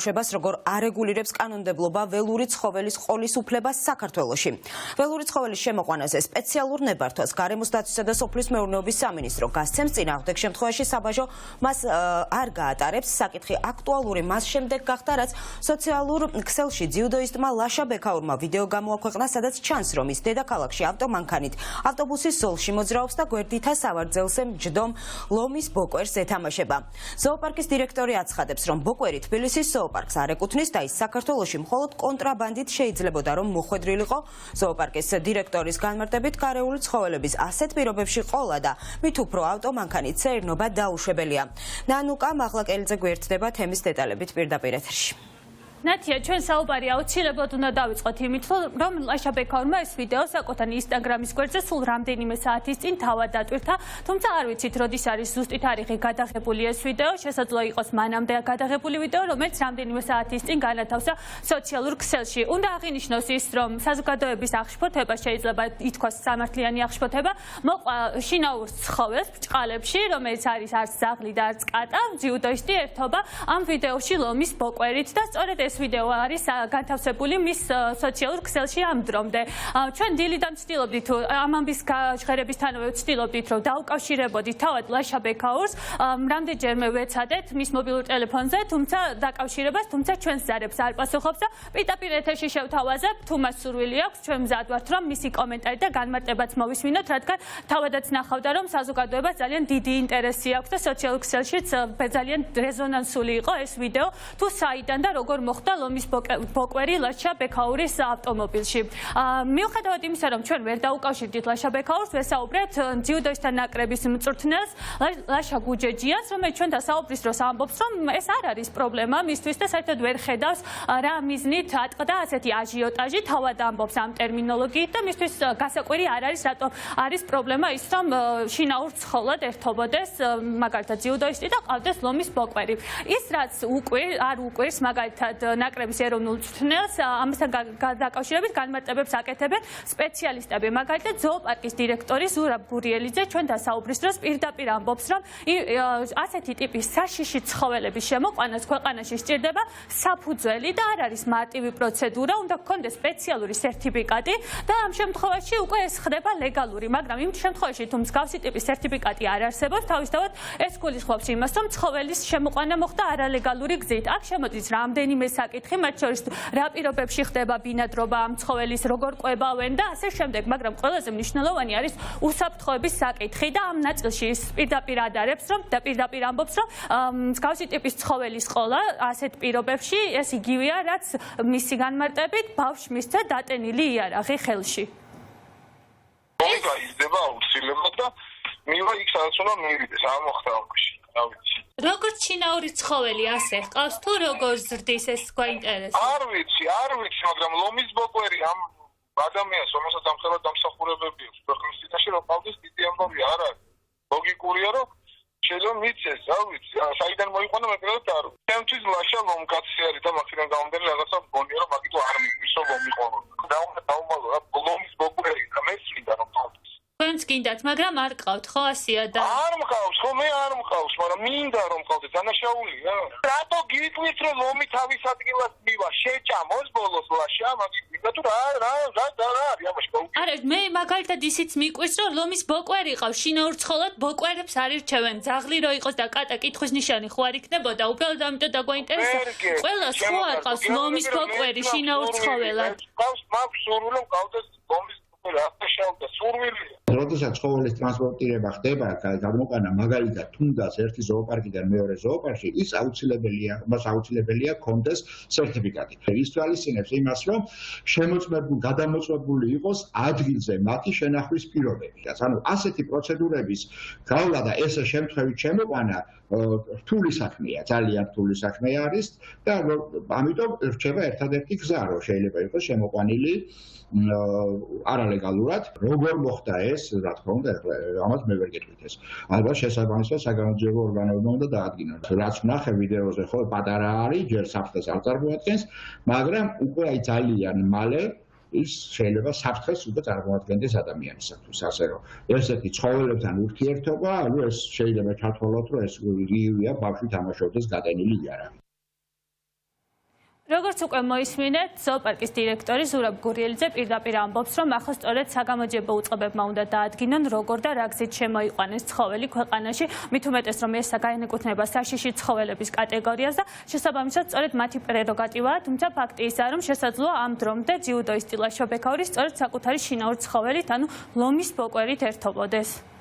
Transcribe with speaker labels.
Speaker 1: შებას როგორ არეგულირებს კანონმდებლობა ველური ცხოველის ყოლის უფლებას საქართველოში. ველური ცხოველის შემოყვანაზე სპეციალურ ნებართვას გარემოს დაცვისა და სოფლის მეურნეობის სამინისტრო გასცემს წინააღმდეგ შემთხვევაში საბაჟო მას არ გაატარებს. საკითხი აქტუალური მას შემდეგ გახდა, რაც სოციალურ ქსელში ძიუდოისტმა ლაშა ბექაურმა ვიდეო გამოაქვეყნა, სადაც ჩანს, რომ ის დედაქალაქში ავტომანქანით ავტობუსის ზოლში მოძრაობს და გვერდითა სავარძელზე მჯდომ ლომის ბოკვერს ეთამაშება. ზოოპარკის დირექტორი აცხადებს, რომ ბოკვერი თბილისის ზოოპარკს არ ეკუთვნის და ის საქართველოში მხოლოდ კონტრაბანდით შეიძლებოდა რომ მოხვედრილიყო. ზოოპარკის დირექტორის განმარტებით გარეული ცხოველების ასეთ პირობებში ყოლა და მით უფრო ავტომანქანით სეირნობა დაუშვებელია. ნანუკა მაღლაკელიძე გვერდდება თემის დეტალებით პირდაპირ ეთერში.
Speaker 2: ნათია, ჩვენ საუბარი აუცილებლად უნდა დავიწყოთ იმით, რომ ლაშა ბექაურმა ეს ვიდეო საკუთარ ინსტაგრამის გვერდზე სულ რამდენიმე საათის წინ თავად დატვირთა, თუმცა არ ვიცით, როდის არის ზუსტი თარიღი გადაღებული ეს ვიდეო, შესაძლოა იყოს მანამდე გადაღებული ვიდეო, რომელიც რამდენიმე საათის წინ განათავსა სოციალურ ქსელში. უნდა აღინიშნოს ის, რომ საზოგადოების აღშფოთება შეიძლება ითქვას სამართლიანი აღშფოთება, მოყვა შინაურ ცხოველს ბრჭყალებში, რომელიც არის არც ძაღლი და არც კატა, ძიუდოისტი ერთობა ამ ვიდეოში ლომის ბოკვერით და სწორედ ეს ვიდეო არის განთავსებული მის სოციალურ ქსელში ამ დრომდე. ჩვენ დილიდან ვცდილობდით ამ ამბის გაჟღერებისთანავე ვცდილობდით, რომ დაუკავშირებოდით თავად ლაშა ბექაურს, რამდენჯერმე ვეცადეთ მის მობილურ ტელეფონზე, თუმცა ჩვენს ზარებს არ პასუხობს და პირდაპირ ეთერში შევთავაზებ, თუ მას სურვილი აქვს, ჩვენ მზად ვართ, რომ მისი კომენტარი და განმარტებაც მოვისმინოთ, რადგან თავადაც ნახავდა, რომ საზოგადოებას ძალიან დიდი ინტერესი აქვს და სოციალურ ქსელშიც ძალიან რეზონანსული იყო ეს ვიდეო, თუ საიდან და როგორ მოხდა ლომის ბოკვერი ლაშა ბექაურის ავტომობილში. მიუხედავად იმისა, რომ ჩვენ ვერ დაუკავშირდით ლაშა ბექაურს, ვესაუბრეთ ძიუდოისტთა ნაკრების მწვრთნელს ლაშა გუჯეჯიანს, რომელიც ჩვენთან საუბრის დროს ამბობს, რომ ეს არ არის პრობლემა მისთვის და საერთოდ ვერ ხედავს რა მიზნით ატყდა ასეთი აჟიოტაჟი, თავად ამბობს ამ ტერმინოლოგიით და მისთვის გასაკვირი არ არის, რატომ არის პრობლემა ის, რომ შინაურ ცხოველად ერთობოდეს მაგალითად ძიუდოისტი და ყავდეს ლომის ბოკვერი. ის რაც არ უკვირს მაგალითად ნაკრების ეროვნულ მწვრთნელს, ამასთან დაკავშირებით განმარტებებს აკეთებენ სპეციალისტები. მაგალითად ზოოპარკის დირექტორი ზურაბ გურიელიძე ჩვენთან საუბრის დროს პირდაპირ ამბობს, რომ ასეთი ტიპის საშიში ცხოველების შემოყვანას ქვეყანაში სჭირდება საფუძველი და არ არის მარტივი პროცედურა, უნდა გქონდეს სპეციალური სერტიფიკატი და ამ შემთხვევაში უკვე ეს ხდება ლეგალური, მაგრამ იმ შემთხვევაში თუ მსგავსი ტიპის სერტიფიკატი არ არსებობს, თავისთავად ეს გულისხმობს იმას, რომ ცხოველის შემოყვანა მოხდა არალეგალური გზით. აქ შემოდის რამდენიმე საკითხი, მათ შორის რა პირობებში ხდება ბინადრობა ამ ცხოველის, როგორ ყვებავენ და ასე შემდეგ, მაგრამ ყველაზე მნიშვნელოვანი არის უსაფრთხოების საკითხი და ამ ნაწილში ის პირდაპირ ადარებს, რომ და პირდაპირ ამბობს, რომ მსგავსი ტიპის ცხოველის ყოლა ასეთ პირობებში ეს იგივეა, რაც მისი განმარტებით ბავშვს მისცა დატენილი იარაღი ხელში.
Speaker 3: გაიზრდება აუცილებლად და მივა იქ სადაც უნდა მივიდეს, არ მოხდა ამაში.
Speaker 2: როგორც შინაური ცხოველი ასე ჰყავს თუ როგორ ზრდის ეს გვაინტერესებს?
Speaker 3: არ ვიცი, მაგრამ ლომის ბოკვერი ამ ადამიანს, რომელსაც ამხელად დამსახურებები აქვს ქვეყნის წინაშე, რომ ყავდეს დიდი ამბავი არ არის. ლოგიკურია, რომ შეიძლება მიცეს, რა ვიცი, საიდან მოიყვანა მაგალითად არ ვიცი. ჩემთვის ლაშა ლომკაცი არის და მაგიდან გამომდინარე რაღაცა მგონია, რომ მაგითო არ მიგვისო ლომი ყოლა. დაუმალო რა ლომის ბოკვერი და მე წინდა რომ ყავდეს.
Speaker 2: თქვენც გინდათ, მაგრამ არ ყავთ ხო ასია და
Speaker 3: არ მყავს, ხო მე არ მყავს, მაგრამ მინდა რომ ყავდეს, დანაშაულია. რატო გიტყვით რომ ლომი თავის ადგილას მივა, შეჭამოს ბოლოს ლაშა, მაგით მინდა თუ რა არის ამაში გაუჩინო.
Speaker 2: არა, მე მაგალითად ისიც მიყვირს, რომ ლომის ბოკვერი ყავს, შინაურ ცხოველად ბოკვერებს არ ირჩევენ, ძაღლი რო იყოს და კატა კითხვის ნიშანი ხო არ იქნებოდა, უბრალოდ ამიტომ დაგვაინტერესა. ყველას ხო არ ყავს ლომის ბოკვერი შინაურ ცხოველად?
Speaker 3: ყავს, მაქვს სურვილი რომ ყავდეს ლომის
Speaker 4: როდესაც ცხოველის ტრანსპორტირება ხდება, გამოყანა მაგალითად თუნდაც ერთი ზოოპარკიდან მეორე ზოოპარკში, ის აუცილებელია კონდეს სერტიფიკატი. ის თვალისწინებს იმას, რომ გადამოწმებული იყოს ადგილზე მათი შენახვის პირობები. ანუ ასეთი პროცედურების გავლა და ეს შემთხვევით შემოყვანა რთული საქმეა, ძალიან რთული საქმე არის და ამიტომ რჩება ერთადერთი გზა, რომ შეიძლება იყოს შემოყვანილი არალეგალურად. როგორ მოხდა ეს, რა თქმა უნდა, ამას მე ვერ გეტყვით ეს. ალბათ შესაბამისად საგამოძიებო ორგანოებმა უნდა დაადგინონ. რაც ვნახე ვიდეოზე, ხო, პატარა არის, ჯერ საფრთხეს არ წარმოადგენს, მაგრამ უკვე ძალიან მალე ის შეიძლება საფრთხეს უკვე წარმოადგენდეს ადამიანისათვის, ასე რომ ესეთი ცხოველებთან ურთიერთობა, ანუ ეს შეიძლება ჩათვალოთ, რომ ეს იგივეა ბავშვი თამაშობდეს გადანილი იარაღი.
Speaker 2: როგორც უკვე მოისმინეთ, ზოოპარკის დირექტორი ზურაბ გურიელიძე პირდაპირ ამბობს, რომ ახლა სწორედ საგამოძიებო უწყებებმა უნდა დაადგინონ, როგორ და რა გზით შემოიყვანეს ცხოველი ქვეყანაში, მით უმეტეს, რომ ეს გაენეკუთვნება საშიში ცხოველების კატეგორიას და შესაბამისად სწორედ მათი პრეროგატივაა, თუმცა ფაქტი ისაა, რომ შესაძლოა ამ დრომდე ძიუდოისტი ლაშა ბექაური სწორედ საკუთარი შინაური ცხოველით, ანუ ლომის ბოკვერით ერთობოდეს.